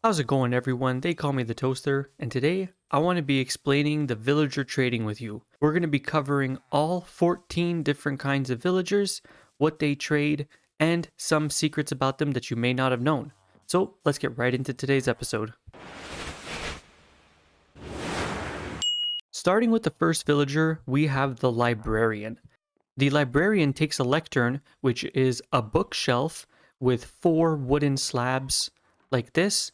How's it going, everyone? They call me the Toaster, and today I want to be explaining the villager trading with you. We're going to be covering all 14 different kinds of villagers, what they trade, and some secrets about them that you may not have known. So let's get right into today's episode. Starting with the first villager, we have the librarian. The librarian takes a lectern, which is a bookshelf with 4 wooden slabs like this.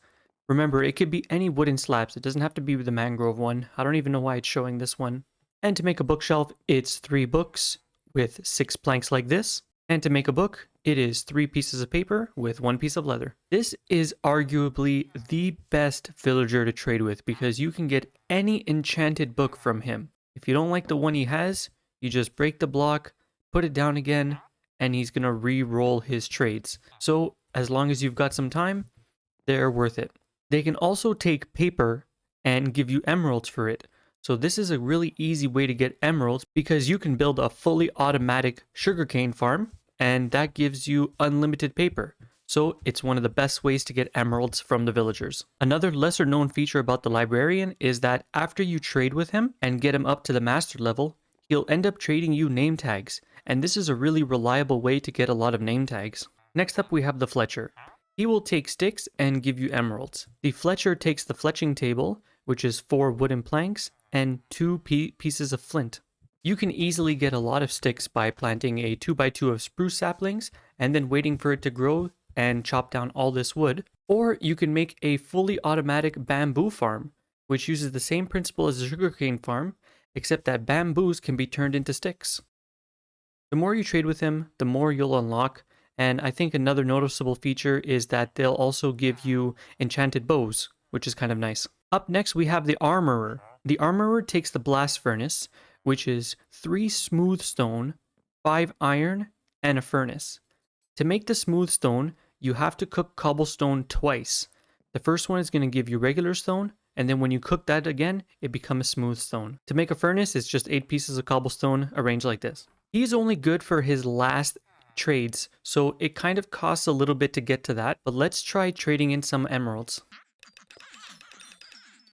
Remember, it could be any wooden slabs. It doesn't have to be the mangrove one. I don't even know why it's showing this one. And to make a bookshelf, it's 3 books with 6 planks like this. And to make a book, it is 3 pieces of paper with 1 piece of leather. This is arguably the best villager to trade with because you can get any enchanted book from him. If you don't like the one he has, you just break the block, put it down again, and he's going to re-roll his trades. So as long as you've got some time, they're worth it. They can also take paper and give you emeralds for it. So this is a really easy way to get emeralds because you can build a fully automatic sugarcane farm and that gives you unlimited paper. So it's one of the best ways to get emeralds from the villagers. Another lesser known feature about the librarian is that after you trade with him and get him up to the master level, he'll end up trading you name tags. And this is a really reliable way to get a lot of name tags. Next up we have the Fletcher. He will take sticks and give you emeralds. The Fletcher takes the fletching table, which is 4 wooden planks, and 2 pieces of flint. You can easily get a lot of sticks by planting a 2x2 of spruce saplings, and then waiting for it to grow and chop down all this wood. Or you can make a fully automatic bamboo farm, which uses the same principle as a sugarcane farm, except that bamboos can be turned into sticks. The more you trade with him, the more you'll unlock. And I think another noticeable feature is that they'll also give you enchanted bows, which is kind of nice. Up next, we have the Armorer. The Armorer takes the Blast Furnace, which is 3 smooth stone, 5 iron, and a furnace. To make the smooth stone, you have to cook cobblestone twice. The first one is going to give you regular stone, and then when you cook that again, it becomes smooth stone. To make a furnace, it's just 8 pieces of cobblestone arranged like this. He's only good for his last trades, so it kind of costs a little bit to get to that, but let's try trading in some emeralds.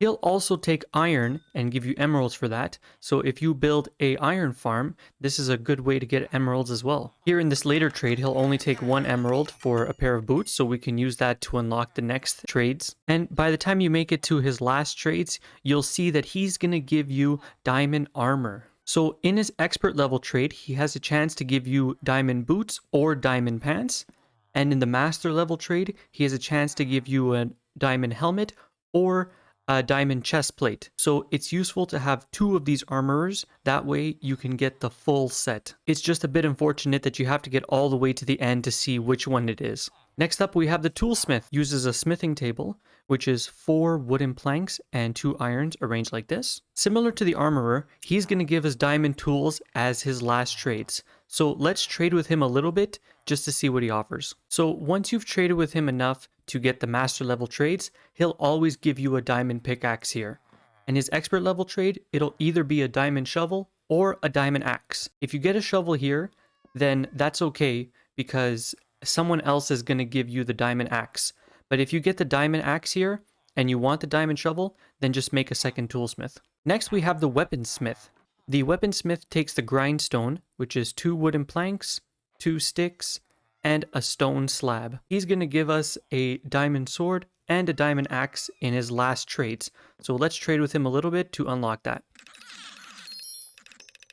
He'll also take iron and give you emeralds for that, so if you build a iron farm, this is a good way to get emeralds as well. Here in this later trade, he'll only take 1 emerald for a pair of boots, so we can use that to unlock the next trades. And by the time you make it to his last trades, you'll see that he's going to give you diamond armor. So in his expert level trade, he has a chance to give you diamond boots or diamond pants. And in the master level trade, he has a chance to give you a diamond helmet or a diamond chest plate. So it's useful to have 2 of these armorers. That way you can get the full set. It's just a bit unfortunate that you have to get all the way to the end to see which one it is. Next up, we have the Toolsmith. Uses a smithing table, which is 4 wooden planks and 2 irons arranged like this. Similar to the Armorer, he's going to give us diamond tools as his last trades. So let's trade with him a little bit just to see what he offers. So once you've traded with him enough to get the master level trades, he'll always give you a diamond pickaxe here. And his expert level trade, it'll either be a diamond shovel or a diamond axe. If you get a shovel here, then that's okay because someone else is going to give you the diamond axe. But if you get the diamond axe here and you want the diamond shovel, then just make a second toolsmith. Next, we have the weaponsmith. The weaponsmith takes the grindstone, which is 2 wooden planks, 2 sticks, and a stone slab. He's going to give us a diamond sword and a diamond axe in his last trades. So let's trade with him a little bit to unlock that.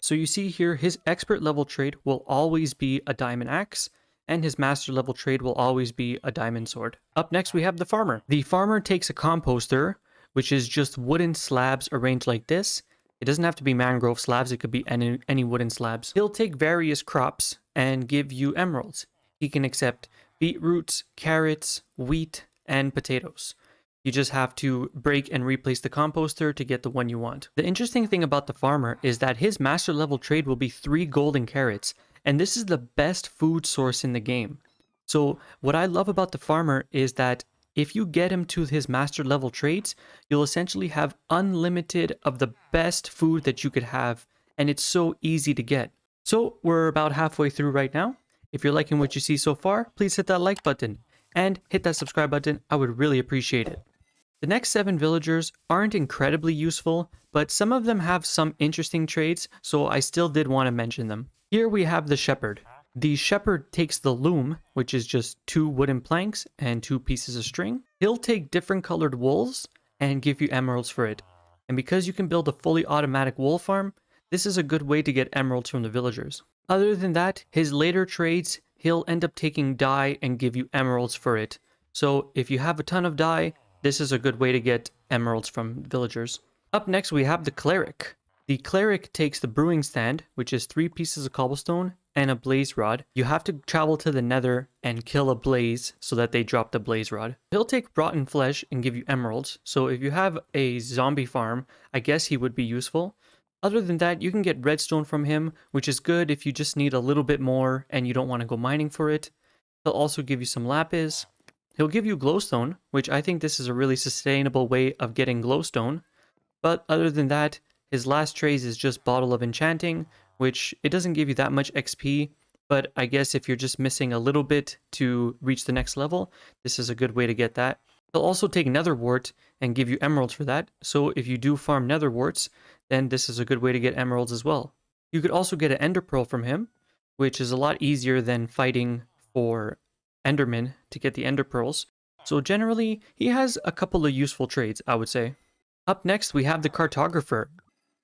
So you see here, his expert level trade will always be a diamond axe, and his master level trade will always be a diamond sword. Up next, we have the farmer. The farmer takes a composter, which is just wooden slabs arranged like this. It doesn't have to be mangrove slabs, it could be any wooden slabs. He'll take various crops and give you emeralds. He can accept beetroots, carrots, wheat, and potatoes. You just have to break and replace the composter to get the one you want. The interesting thing about the farmer is that his master level trade will be 3 golden carrots, and this is the best food source in the game. So what I love about the farmer is that if you get him to his master level trades, you'll essentially have unlimited of the best food that you could have, and it's so easy to get. So we're about halfway through right now. If you're liking what you see so far, please hit that like button and hit that subscribe button. I would really appreciate it. The next 7 villagers aren't incredibly useful, but some of them have some interesting traits, so I still did want to mention them. Here we have the shepherd. The shepherd takes the loom, which is just 2 wooden planks and 2 pieces of string. He'll take different colored wools and give you emeralds for it. And because you can build a fully automatic wool farm, this is a good way to get emeralds from the villagers. Other than that, his later trades, he'll end up taking dye and give you emeralds for it. So if you have a ton of dye, this is a good way to get emeralds from villagers. Up next, we have the cleric. The cleric takes the brewing stand, which is 3 pieces of cobblestone and a blaze rod. You have to travel to the nether and kill a blaze so that they drop the blaze rod. He'll take rotten flesh and give you emeralds. So if you have a zombie farm, I guess he would be useful. Other than that, you can get redstone from him, which is good if you just need a little bit more and you don't want to go mining for it. He'll also give you some lapis. He'll give you glowstone, which I think this is a really sustainable way of getting glowstone. But other than that, his last trade is just Bottle of Enchanting, which it doesn't give you that much XP, but I guess if you're just missing a little bit to reach the next level, this is a good way to get that. He'll also take Nether Wart and give you emeralds for that, so if you do farm Nether Warts, then this is a good way to get emeralds as well. You could also get an Ender Pearl from him, which is a lot easier than fighting for Enderman to get the Ender Pearls. So generally, he has a couple of useful trades, I would say. Up next, we have the Cartographer.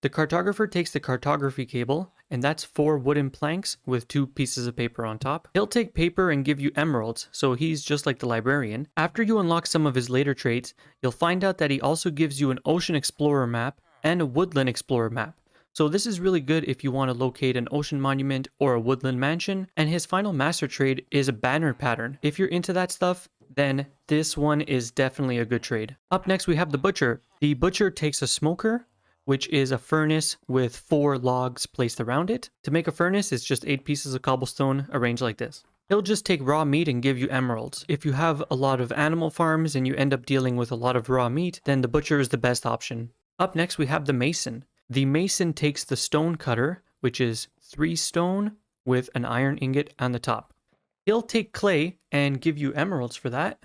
The Cartographer takes the cartography cable, and that's 4 wooden planks with 2 pieces of paper on top. He'll take paper and give you emeralds, so he's just like the librarian. After you unlock some of his later traits, you'll find out that he also gives you an Ocean Explorer map and a Woodland Explorer map. So this is really good if you want to locate an ocean monument or a woodland mansion, and his final master trade is a banner pattern. If you're into that stuff, then this one is definitely a good trade. Up next, we have the Butcher. The Butcher takes a smoker, which is a furnace with 4 logs placed around it. To make a furnace, it's just 8 pieces of cobblestone arranged like this. He'll just take raw meat and give you emeralds. If you have a lot of animal farms and you end up dealing with a lot of raw meat, then the Butcher is the best option. Up next, we have the Mason. The Mason takes the stone cutter, which is 3 stone with an iron ingot on the top. He'll take clay and give you emeralds for that.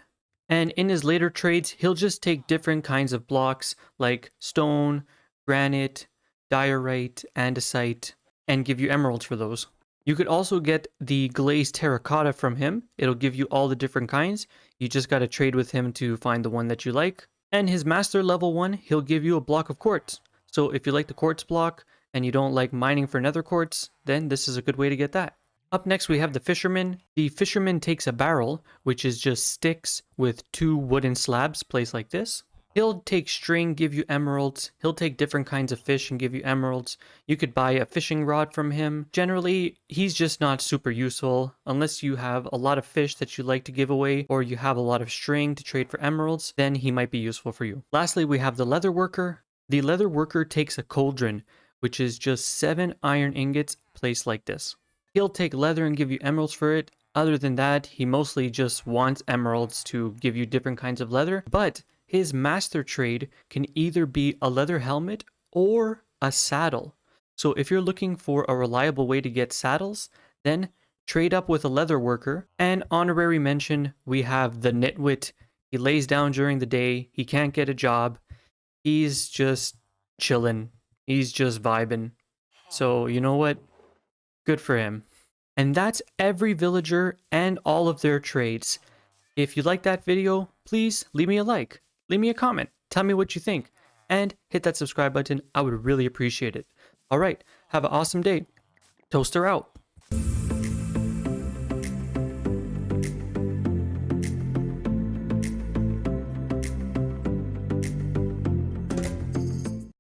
And in his later trades, he'll just take different kinds of blocks like stone, granite, diorite, andesite, and give you emeralds for those. You could also get the glazed terracotta from him. It'll give you all the different kinds. You just gotta trade with him to find the one that you like. And his master level 1, he'll give you a block of quartz. So if you like the quartz block and you don't like mining for nether quartz, then this is a good way to get that. Up next, we have the Fisherman. The Fisherman takes a barrel, which is just sticks with 2 wooden slabs placed like this. He'll take string, give you emeralds. He'll take different kinds of fish and give you emeralds. You could buy a fishing rod from him. Generally, he's just not super useful unless you have a lot of fish that you like to give away or you have a lot of string to trade for emeralds, then he might be useful for you. Lastly, we have the Leather Worker. The Leather Worker takes a cauldron, which is just 7 iron ingots placed like this. He'll take leather and give you emeralds for it. Other than that, he mostly just wants emeralds to give you different kinds of leather. But his master trade can either be a leather helmet or a saddle. So if you're looking for a reliable way to get saddles, then trade up with a leather worker. And honorary mention, we have the Nitwit. He lays down during the day. He can't get a job. He's just chilling. He's just vibing. So you know what? Good for him. And that's every villager and all of their trades. If you like that video, please leave me a like, leave me a comment, tell me what you think, and hit that subscribe button. I would really appreciate it. All right, have an awesome day. Toaster out.